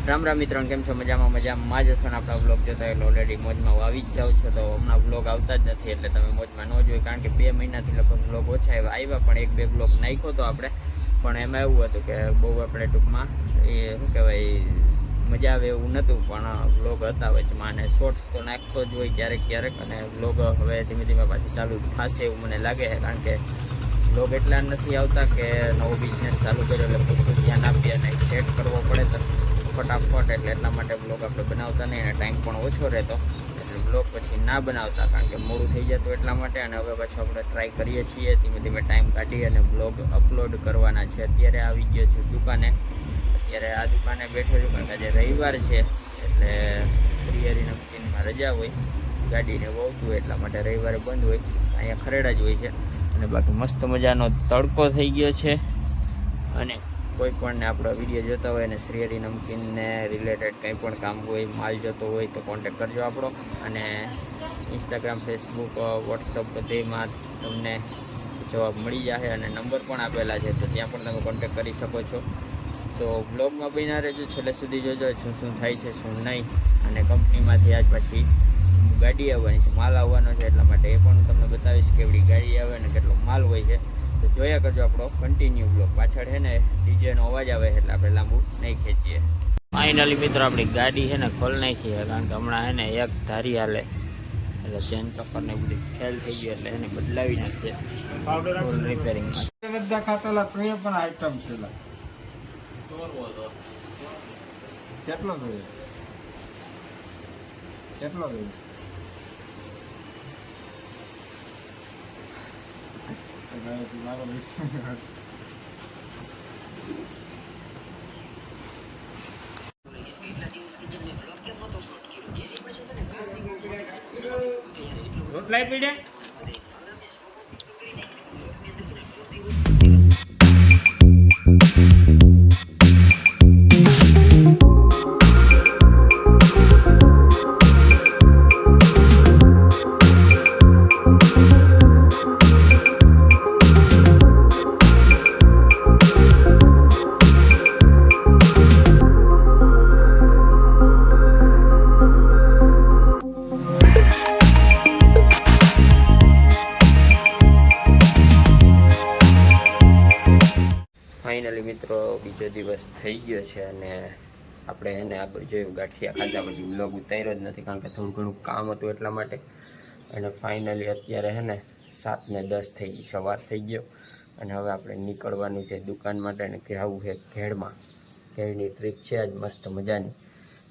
રામ રામ મિત્રો, કેમ છો? મજામાં જ હશો ને? આપણા બ્લોગ જોતા એટલે ઓલરેડી મોજમાં આવી જ જાવ છો, તો હમણાં બ્લોગ આવતા જ નથી એટલે તમે મોજમાં ન જોઈએ, કારણ કે 2 મહિનાથી લગભગ બ્લોગ ઓછા આવ્યા પણ 1-2 બ્લોગ નાખ્યો તો આપણે. પણ એમાં એવું હતું કે બહુ આપણે ટૂંકમાં એ શું કહેવાય મજા આવે એવું નહોતું, પણ બ્લોગ હતા વચમાં, અને શોર્ટ્સ તો નાખતો જ હોય ક્યારેક અને બ્લોગ હવે ધીમે ધીમે પાછી ચાલુ થશે એવું મને લાગે છે, કારણ કે બ્લોગ એટલા નથી આવતા કે નવો બિઝનેસ ચાલુ કર્યો એટલે પૂરતું ધ્યાન આપીએ અને સેટ કરવો પડે તો ફટાફટ, એટલે એટલા માટે બ્લોગ આપણે બનાવતા નહીં અને ટાઈમ પણ ઓછો રહેતો એટલે બ્લોગ પછી ના બનાવતા, કારણ કે મોડું થઈ જતું એટલા માટે. અને હવે પાછું આપણે ટ્રાય કરીએ છીએ ધીમે ધીમે ટાઈમ કાઢી અને બ્લોગ અપલોડ કરવાના છે. અત્યારે આવી ગયો છું દુકાને, અત્યારે આ દુકાને બેઠો છું કારણ કે આજે રવિવાર છે એટલે શ્રીહરિ નમકીનમાં રજા હોય, ગાડીને વહતું એટલા માટે રવિવારે બંધ હોય, અહીંયા ખરેડા જ હોય છે. અને બાકી મસ્ત મજાનો તડકો થઈ ગયો છે. અને કોઈ પણને આપણો વિડીયો જોતા હોય અને શ્રીહરિ નમકીનને રિલેટેડ કંઈ પણ કામ હોય, માલ જતો હોય તો કોન્ટેક કરજો આપણો. અને ઇન્સ્ટાગ્રામ, ફેસબુક, વોટ્સઅપ બધેમાં તમને જવાબ મળી જશે અને નંબર પણ આપેલા છે, તો ત્યાં પણ તમે કોન્ટેક કરી શકો છો. તો બ્લોગમાં બન્યા રહેજો, છેલ્લે સુધી જોજો શું શું થાય છે શું નહીં. અને કંપનીમાંથી આજ પછી ગાડી આવવાની છે, માલ આવવાનો છે, એટલા માટે એ પણ હું તમને બતાવીશ કેવડી ગાડી આવે અને કેટલો માલ હોય છે. તો જોયા કરજો આપણો કન્ટિન્યુ બ્લોગ. પાછળ છે ને ડીજેનો અવાજ આવે એટલે આપણે લાંબુ નહીં ખેંચીએ. ફાઇનલી મિત્રો આપણી ગાડી છે ને ખોલ નાખી છે, કારણ કે હમણાં છે ને એક ધારી હાલે એટલે ચેન ચક્કર ને બધી ફેલ થઈ ગઈ એટલે એને બદલાવી નાખીએ ફૂલ રિપેરિંગમાં. પણ આઈટમ છે કેટલો જોઈએ રોટલાઈ પીડે ફાઇનલી મિત્રો બીજો દિવસ થઈ ગયો છે અને આપણે એને આગળ જોયું ગાંઠિયા ખાધા પછી બ્લોગ ઉતાર્યો જ નથી, કારણ કે થોડું ઘણું કામ હતું એટલા માટે. અને ફાઇનલી અત્યારે છે ને 7:10 થઈ ગઈ, સવાર થઈ ગયો અને હવે આપણે નીકળવાનું છે દુકાન માટે અને જવું છે ઘેડમાં. ઘેડની ટ્રીપ છે આજ મસ્ત મજાની,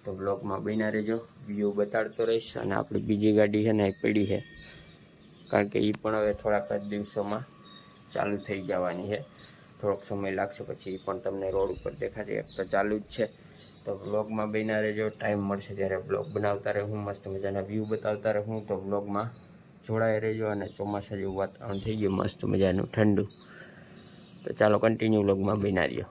તો બ્લોગમાં બન્યા રહેજો, વ્યૂ બતાડતો રહીશ. અને આપણી બીજી ગાડી છે ને એ પડી છે, કારણ કે એ પણ હવે થોડાક જ દિવસોમાં ચાલુ થઈ જવાની છે. થોડોક સમય લાગશે પછી એ પણ તમને રોડ ઉપર દેખાશે, એક તો ચાલુ જ છે. તો બ્લોગમાં બન્યા રહેજો, ટાઈમ મળશે ત્યારે બ્લોગ બનાવતા રહું, મસ્ત મજાના વ્યૂ બતાવતા રહું, તો બ્લોગમાં જોડાઈ રહેજો. અને ચોમાસા જેવું વાતાવરણ થઈ ગયું મસ્ત મજાનું ઠંડુ, તો ચાલો કન્ટિન્યુ બ્લોગમાં બન્યા રહ્યો.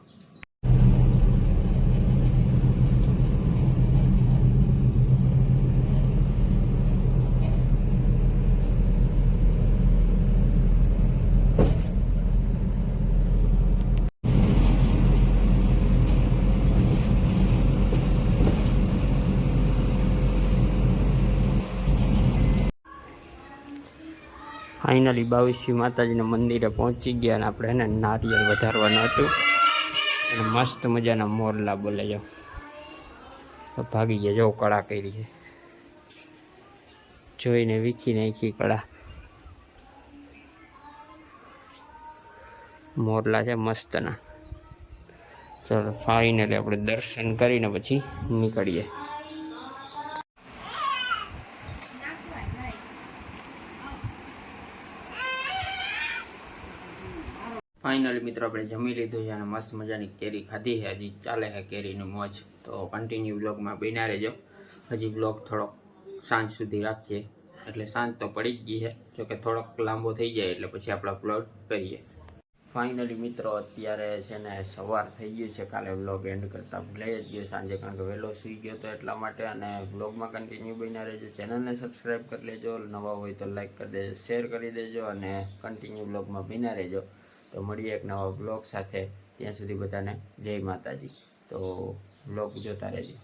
ફાઇનલી 22 માતાજીના મંદિરે પહોંચી ગયા અને આપણે એને નારિયેળ વધારવાનું હતું અને મસ્ત મજાના મોરલા બોલે જાઓ ભાગી ગયા. જો કળા કરી છે, જોઈને વીખી નાખી કળા. મોરલા છે મસ્તના. ચાલો ફાઇનલી આપણે દર્શન કરીને પછી નીકળીએ. ફાઇનલી મિત્રો આપણે જમી લીધું છે અને મસ્ત મજાની કેરી ખાધી છે, હજી ચાલે છે કેરીનું મોજ. તો કન્ટિન્યુ બ્લોગમાં બન્યા રહેજો. હજી બ્લોગ થોડોક સાંજ સુધી રાખીએ, એટલે સાંજ તો પડી જ ગઈ છે, જોકે થોડોક લાંબો થઈ જાય એટલે પછી આપણે અપલોડ કરીએ. ફાઇનલી મિત્રો અત્યારે છે ને સવાર થઈ ગયું છે. કાલે બ્લોગ એન્ડ કરતાં ભૂલાઈ જ ગયો સાંજે, કારણ કે વહેલો સૂઈ ગયો હતો એટલા માટે. અને બ્લોગમાં કન્ટિન્યુ બન્યા રહેજો, ચેનલને સબસ્ક્રાઈબ કરી લેજો, નવા હોય તો લાઈક કરી દેજો, શેર કરી દેજો અને કન્ટિન્યુ બ્લોગમાં બન્યા રહેજો. તો મળીએ એક નવા બ્લોગ સાથે, ત્યાં સુધી બધાને જય માતાજી. તો બ્લોગ જોતા રહેજો.